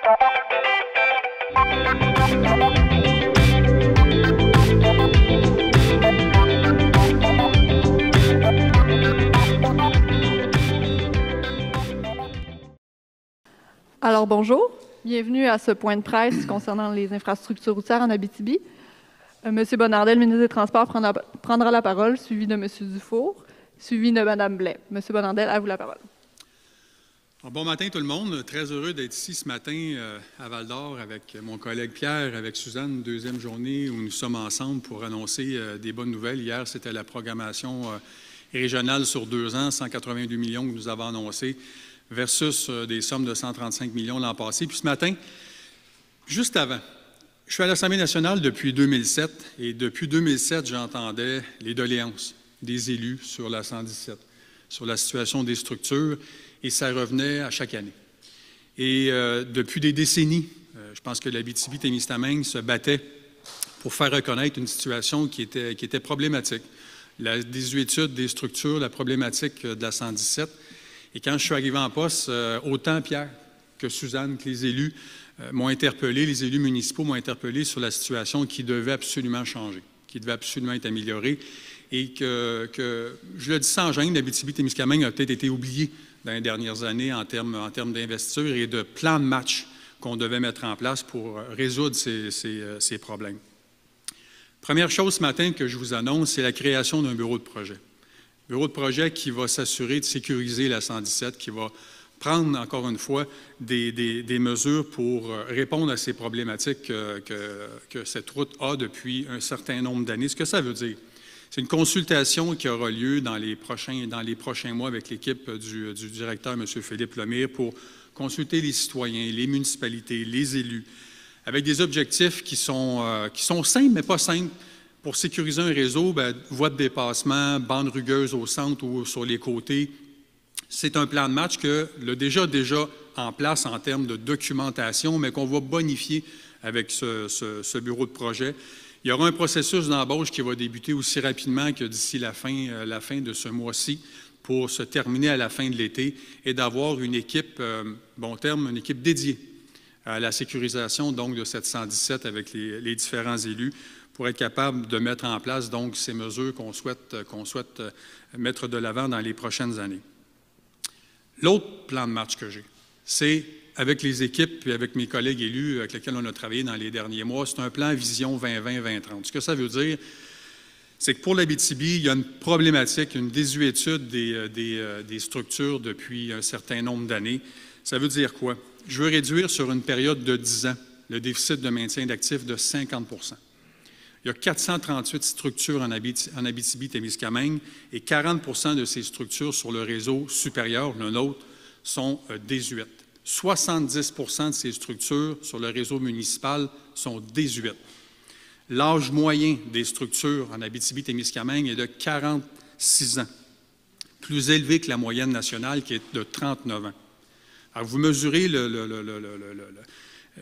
Alors bonjour, bienvenue à ce point de presse concernant les infrastructures routières en Abitibi. Monsieur Bonnardel, ministre des Transports, prendra la parole, suivi de Monsieur Dufour, suivi de Madame Blais. Monsieur Bonnardel, à vous la parole. Bon matin tout le monde, très heureux d'être ici ce matin à Val-d'Or avec mon collègue Pierre, avec Suzanne, deuxième journée où nous sommes ensemble pour annoncer des bonnes nouvelles. Hier, c'était la programmation régionale sur 2 ans, 182 millions que nous avons annoncé versus des sommes de 135 millions l'an passé. Puis ce matin, juste avant, je suis à l'Assemblée nationale depuis 2007 et depuis 2007, j'entendais les doléances des élus sur la 117, sur la situation des structures, et ça revenait à chaque année. Et depuis des décennies, je pense que l'Abitibi-Témiscamingue se battait pour faire reconnaître une situation qui était problématique. La désuétude des structures, la problématique de la 117. Et quand je suis arrivé en poste, autant Pierre que Suzanne, que les élus m'ont interpellé, les élus municipaux m'ont interpellé sur la situation qui devait absolument changer, qui devait absolument être améliorée. Et que je le dis sans gêne, l'Abitibi-Témiscamingue a peut-être été oublié dans les dernières années en termes d'investiture et de plans de match qu'on devait mettre en place pour résoudre ces problèmes. Première chose ce matin que je vous annonce, c'est la création d'un bureau de projet. Bureau de projet qui va s'assurer de sécuriser la 117, qui va prendre, encore une fois, des mesures pour répondre à ces problématiques que cette route a depuis un certain nombre d'années. Ce que ça veut dire, c'est une consultation qui aura lieu dans les prochains mois avec l'équipe du directeur, M. Philippe Lemire, pour consulter les citoyens, les municipalités, les élus, avec des objectifs qui sont simples, mais pas simples. Pour sécuriser un réseau, voie de dépassement, bande rugueuse au centre ou sur les côtés, c'est un plan de match que le déjà en place en termes de documentation, mais qu'on va bonifier avec ce bureau de projet. Il y aura un processus d'embauche qui va débuter aussi rapidement que d'ici la fin de ce mois-ci pour se terminer à la fin de l'été et d'avoir une équipe, une équipe dédiée à la sécurisation donc, de cette 117 avec les différents élus pour être capable de mettre en place donc, ces mesures qu'on souhaite mettre de l'avant dans les prochaines années. L'autre plan de match que j'ai, c'est avec les équipes et avec mes collègues élus avec lesquels on a travaillé dans les derniers mois, c'est un plan Vision 2020-2030. Ce que ça veut dire, c'est que pour l'Abitibi, il y a une problématique, une désuétude des structures depuis un certain nombre d'années. Ça veut dire quoi? Je veux réduire sur une période de 10 ans le déficit de maintien d'actifs de 50 %. Il y a 438 structures en Abitibi-Témiscamingue et 40 % de ces structures sur le réseau supérieur, le nôtre, sont désuètes. 70 % de ces structures sur le réseau municipal sont désuètes. L'âge moyen des structures en Abitibi-Témiscamingue est de 46 ans, plus élevé que la moyenne nationale qui est de 39 ans. Alors, vous mesurez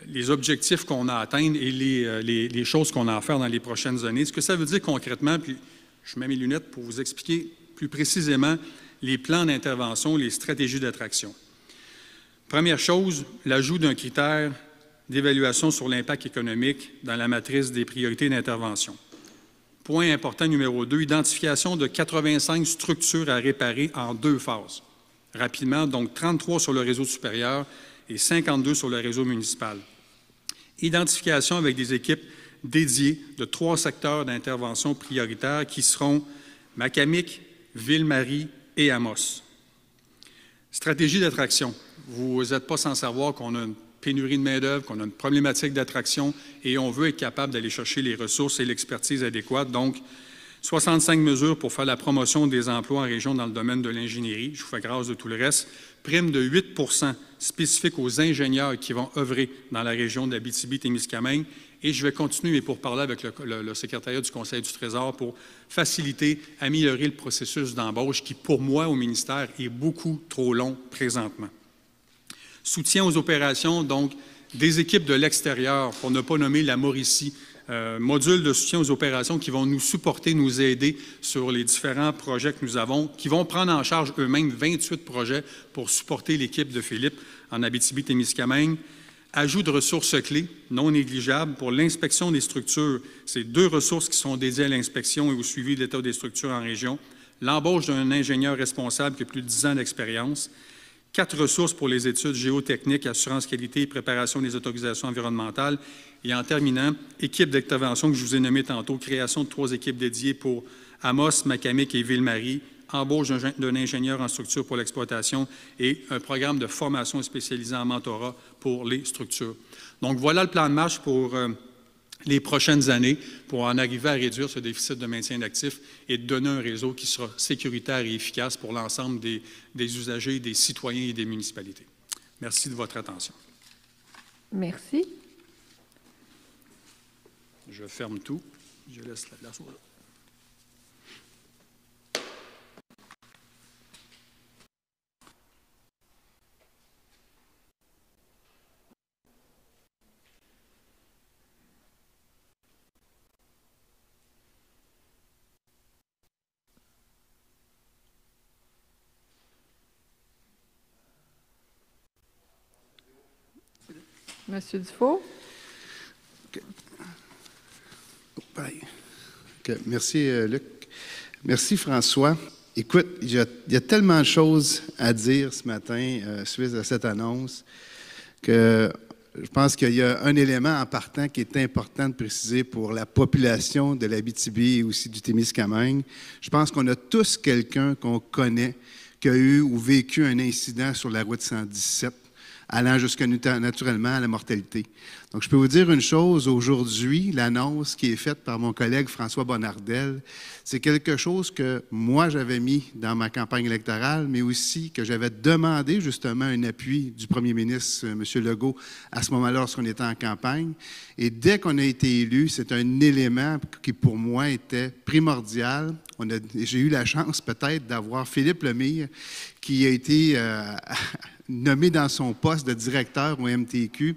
les objectifs qu'on a à atteindre et les choses qu'on a à faire dans les prochaines années. Ce que ça veut dire concrètement, puis je mets mes lunettes pour vous expliquer plus précisément les plans d'intervention, les stratégies d'attraction. Première chose, l'ajout d'un critère d'évaluation sur l'impact économique dans la matrice des priorités d'intervention. Point important numéro 2, identification de 85 structures à réparer en 2 phases. Rapidement, donc 33 sur le réseau supérieur et 52 sur le réseau municipal. Identification avec des équipes dédiées de 3 secteurs d'intervention prioritaires qui seront Macamic, Ville-Marie et Amos. Stratégie d'attraction. Vous n'êtes pas sans savoir qu'on a une pénurie de main-d'œuvre, qu'on a une problématique d'attraction et on veut être capable d'aller chercher les ressources et l'expertise adéquate. Donc, 65 mesures pour faire la promotion des emplois en région dans le domaine de l'ingénierie. Je vous fais grâce de tout le reste. Prime de 8 % spécifique aux ingénieurs qui vont œuvrer dans la région d'Abitibi-Témiscamingue. Et je vais continuer pour parler avec le secrétariat du Conseil du Trésor pour faciliter, améliorer le processus d'embauche qui, pour moi, au ministère, est beaucoup trop long présentement. Soutien aux opérations, donc, des équipes de l'extérieur, pour ne pas nommer la Mauricie, module de soutien aux opérations qui vont nous supporter, nous aider sur les différents projets que nous avons, qui vont prendre en charge eux-mêmes 28 projets pour supporter l'équipe de Philippe en Abitibi-Témiscamingue. Ajout de ressources clés non négligeables pour l'inspection des structures. C'est 2 ressources qui sont dédiées à l'inspection et au suivi de l'état des structures en région. L'embauche d'un ingénieur responsable qui a plus de 10 ans d'expérience. 4 ressources pour les études géotechniques, assurance qualité et préparation des autorisations environnementales. Et en terminant, équipe d'intervention que je vous ai nommée tantôt, création de 3 équipes dédiées pour Amos, Macamic et Ville-Marie, embauche d'un ingénieur en structure pour l'exploitation et un programme de formation spécialisé en mentorat pour les structures. Donc, voilà le plan de marche pour les prochaines années pour en arriver à réduire ce déficit de maintien d'actifs et de donner un réseau qui sera sécuritaire et efficace pour l'ensemble des usagers, des citoyens et des municipalités. Merci de votre attention. Merci. Je ferme tout. Je laisse la place aux autres. Monsieur Dufault. Merci, Luc. Merci, François. Écoute, il y a tellement de choses à dire ce matin suite à cette annonce que je pense qu'il y a un élément en partant qui est important de préciser pour la population de l'Abitibi et aussi du Témiscamingue. Je pense qu'on a tous quelqu'un qu'on connaît qui a eu ou vécu un incident sur la route 117, allant jusqu'à naturellement à la mortalité. Donc, je peux vous dire une chose, aujourd'hui, l'annonce qui est faite par mon collègue François Bonnardel, c'est quelque chose que moi, j'avais mis dans ma campagne électorale, mais aussi que j'avais demandé justement un appui du premier ministre, M. Legault, à ce moment-là, lorsqu'on était en campagne. Et dès qu'on a été élu, c'est un élément qui, pour moi, était primordial. J'ai eu la chance, peut-être, d'avoir Philippe Lemire, qui a été nommé dans son poste de directeur au MTQ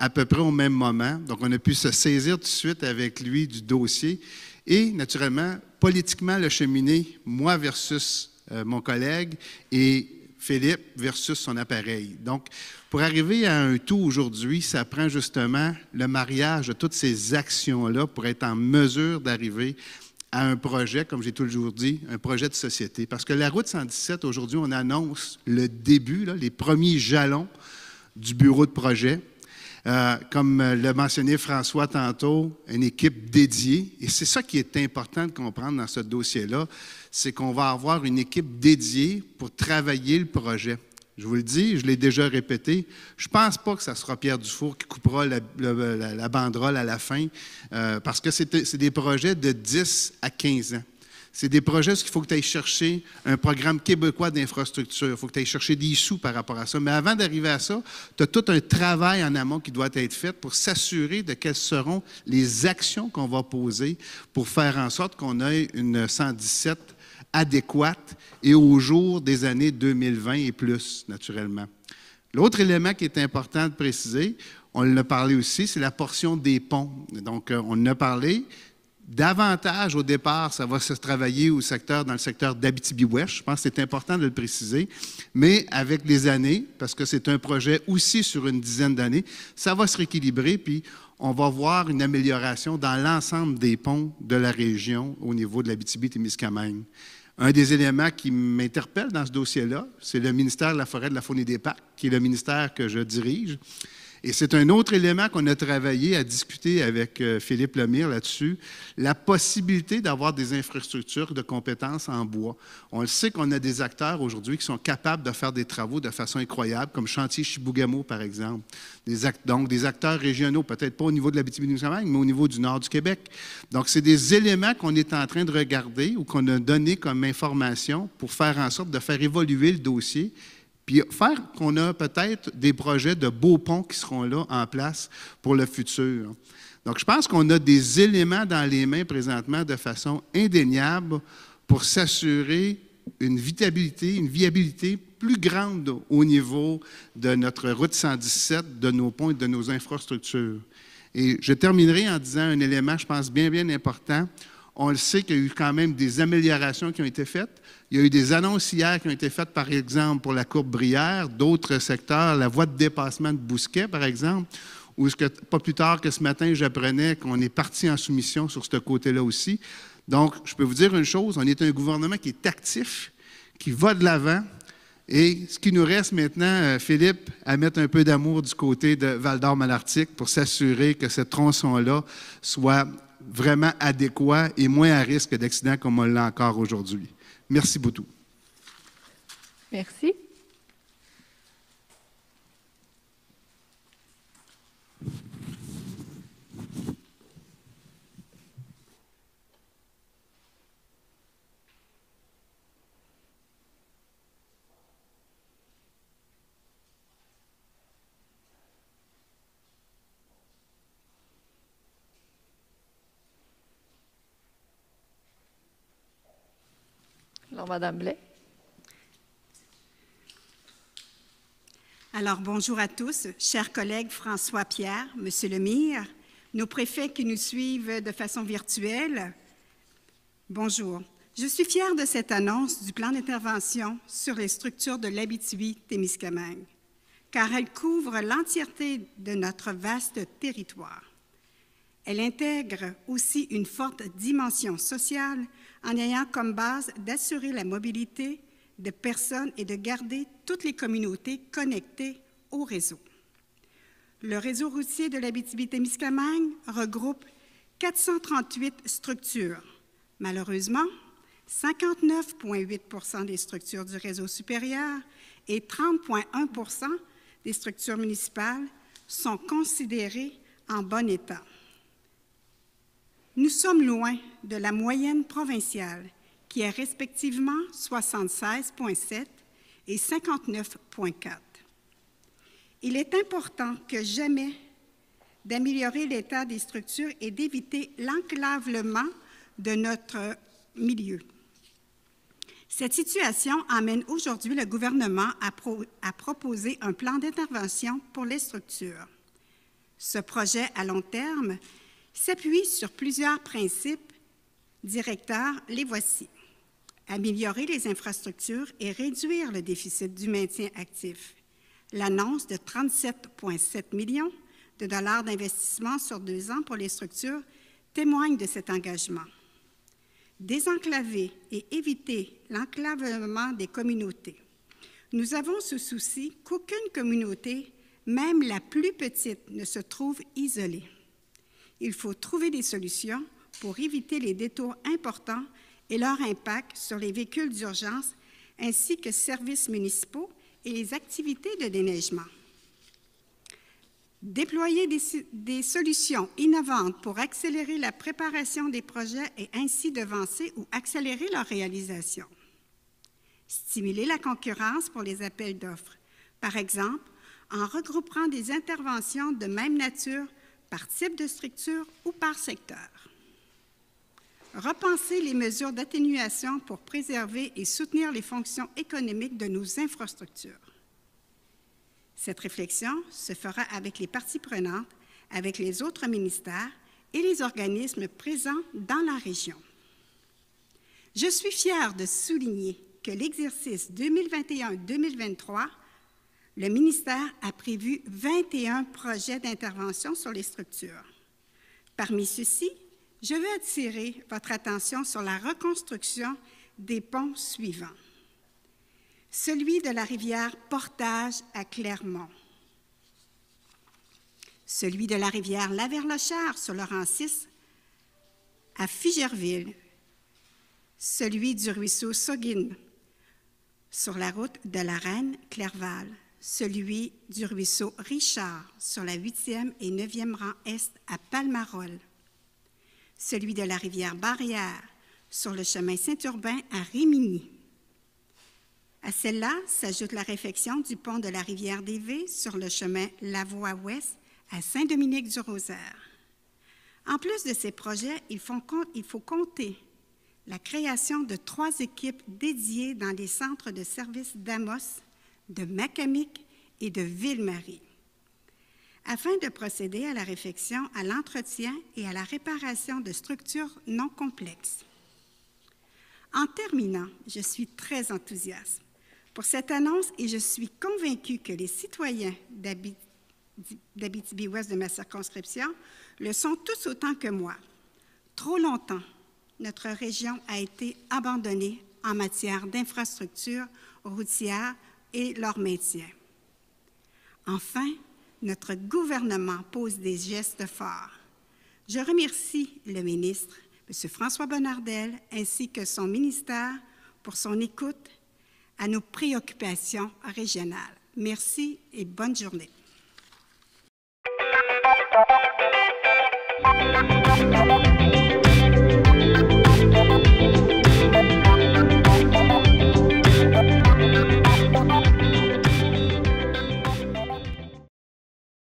à peu près au même moment. Donc, on a pu se saisir tout de suite avec lui du dossier et, naturellement, politiquement, le cheminer, moi versus mon collègue et Philippe versus son appareil. Donc, pour arriver à un tout aujourd'hui, ça prend justement le mariage de toutes ces actions-là pour être en mesure d'arriver à un projet, comme j'ai toujours dit, un projet de société. Parce que la route 117, aujourd'hui, on annonce le début, là, les premiers jalons du bureau de projet. Comme l'a mentionné François tantôt, une équipe dédiée. Et c'est ça qui est important de comprendre dans ce dossier-là, c'est qu'on va avoir une équipe dédiée pour travailler le projet. Je vous le dis, je l'ai déjà répété, je ne pense pas que ça sera Pierre Dufour qui coupera la banderole à la fin, parce que c'est des projets de 10 à 15 ans. C'est des projets où il faut que tu ailles chercher un programme québécois d'infrastructure. Il faut que tu ailles chercher des sous par rapport à ça. Mais avant d'arriver à ça, tu as tout un travail en amont qui doit être fait pour s'assurer de quelles seront les actions qu'on va poser pour faire en sorte qu'on ait une 117 adéquate et au jour des années 2020 et plus, naturellement. L'autre élément qui est important de préciser, on l'a parlé aussi, c'est la portion des ponts. Donc, on en a parlé. Davantage, au départ, ça va se travailler dans le secteur d'Abitibi-Ouest. Je pense que c'est important de le préciser. Mais avec les années, parce que c'est un projet aussi sur une dizaine d'années, ça va se rééquilibrer, puis on va voir une amélioration dans l'ensemble des ponts de la région au niveau de l'Abitibi-Témiscamingue. Un des éléments qui m'interpelle dans ce dossier-là, c'est le ministère de la Forêt, de la Faune et des Parcs, qui est le ministère que je dirige. Et c'est un autre élément qu'on a travaillé à discuter avec Philippe Lemire là-dessus, la possibilité d'avoir des infrastructures de compétences en bois. On le sait qu'on a des acteurs aujourd'hui qui sont capables de faire des travaux de façon incroyable, comme Chantier Chibougamau, par exemple. Donc, des acteurs régionaux, peut-être pas au niveau de l'Abitibi-Témiscamingue, mais au niveau du nord du Québec. Donc, c'est des éléments qu'on est en train de regarder ou qu'on a donné comme information pour faire en sorte de faire évoluer le dossier, puis faire qu'on a peut-être des projets de beaux ponts qui seront là en place pour le futur. Donc, je pense qu'on a des éléments dans les mains présentement de façon indéniable pour s'assurer une viabilité plus grande au niveau de notre route 117, de nos ponts et de nos infrastructures. Et je terminerai en disant un élément, je pense, bien important. On le sait qu'il y a eu quand même des améliorations qui ont été faites. Il y a eu des annonces hier qui ont été faites, par exemple, pour la courbe Brière, d'autres secteurs, la voie de dépassement de Bousquet, par exemple, où pas plus tard que ce matin, j'apprenais qu'on est parti en soumission sur ce côté-là aussi. Donc, je peux vous dire une chose, on est un gouvernement qui est actif, qui va de l'avant. Et ce qui nous reste maintenant, Philippe, à mettre un peu d'amour du côté de Val-d'Or-Malartic pour s'assurer que ce tronçon-là soit vraiment adéquat et moins à risque d'accident comme on l'a encore aujourd'hui. Merci beaucoup. Merci. Alors, Madame Blais. Alors, bonjour à tous, chers collègues François Pierre, Monsieur Lemire, nos préfets qui nous suivent de façon virtuelle. Bonjour. Je suis fière de cette annonce du plan d'intervention sur les structures de l'Abitibi-Témiscamingue, car elle couvre l'entièreté de notre vaste territoire. Elle intègre aussi une forte dimension sociale en ayant comme base d'assurer la mobilité de personnes et de garder toutes les communautés connectées au réseau. Le réseau routier de l'Abitibi-Témiscamingue regroupe 438 structures. Malheureusement, 59,8% des structures du réseau supérieur et 30,1% des structures municipales sont considérées en bon état. Nous sommes loin de la moyenne provinciale, qui est respectivement 76,7 et 59,4. Il est important que jamais d'améliorer l'état des structures et d'éviter l'enclavement de notre milieu. Cette situation amène aujourd'hui le gouvernement à proposer un plan d'intervention pour les structures. Ce projet à long terme s'appuie sur plusieurs principes directeurs. Les voici. Améliorer les infrastructures et réduire le déficit du maintien actif. L'annonce de 37,7 millions de dollars d'investissement sur 2 ans pour les structures témoigne de cet engagement. Désenclaver et éviter l'enclavement des communautés. Nous avons ce souci qu'aucune communauté, même la plus petite, ne se trouve isolée. Il faut trouver des solutions pour éviter les détours importants et leur impact sur les véhicules d'urgence, ainsi que services municipaux et les activités de déneigement. Déployer des solutions innovantes pour accélérer la préparation des projets et ainsi devancer ou accélérer leur réalisation. Stimuler la concurrence pour les appels d'offres, par exemple en regroupant des interventions de même nature par type de structure ou par secteur. Repenser les mesures d'atténuation pour préserver et soutenir les fonctions économiques de nos infrastructures. Cette réflexion se fera avec les parties prenantes, avec les autres ministères et les organismes présents dans la région. Je suis fière de souligner que l'exercice 2021-2023, le ministère a prévu 21 projets d'intervention sur les structures. Parmi ceux-ci, je veux attirer votre attention sur la reconstruction des ponts suivants. Celui de la rivière Portage à Clermont, celui de la rivière Laverlochère sur Laurent VI à Figerville, celui du ruisseau Soguine sur la route de la Reine-Clerval, celui du ruisseau Richard sur la 8e et 9e rang est à Palmarol, celui de la rivière Barrière sur le chemin Saint-Urbain à Rimini. À celle-là s'ajoute la réfection du pont de la rivière des Vés sur le chemin Lavoie-Ouest à Saint-Dominique-du-Rosaire. En plus de ces projets, il faut compter la création de 3 équipes dédiées dans les centres de services d'Amos, de Macamic et de Ville-Marie. afin de procéder à la réfection, à l'entretien et à la réparation de structures non complexes. En terminant, je suis très enthousiaste pour cette annonce et je suis convaincue que les citoyens d'Abitibi-Ouest de ma circonscription le sont tous autant que moi. Trop longtemps, notre région a été abandonnée en matière d'infrastructures routières et leur maintien. Enfin, notre gouvernement pose des gestes forts. Je remercie le ministre, M. François Bonnardel, ainsi que son ministère pour son écoute à nos préoccupations régionales. Merci et bonne journée.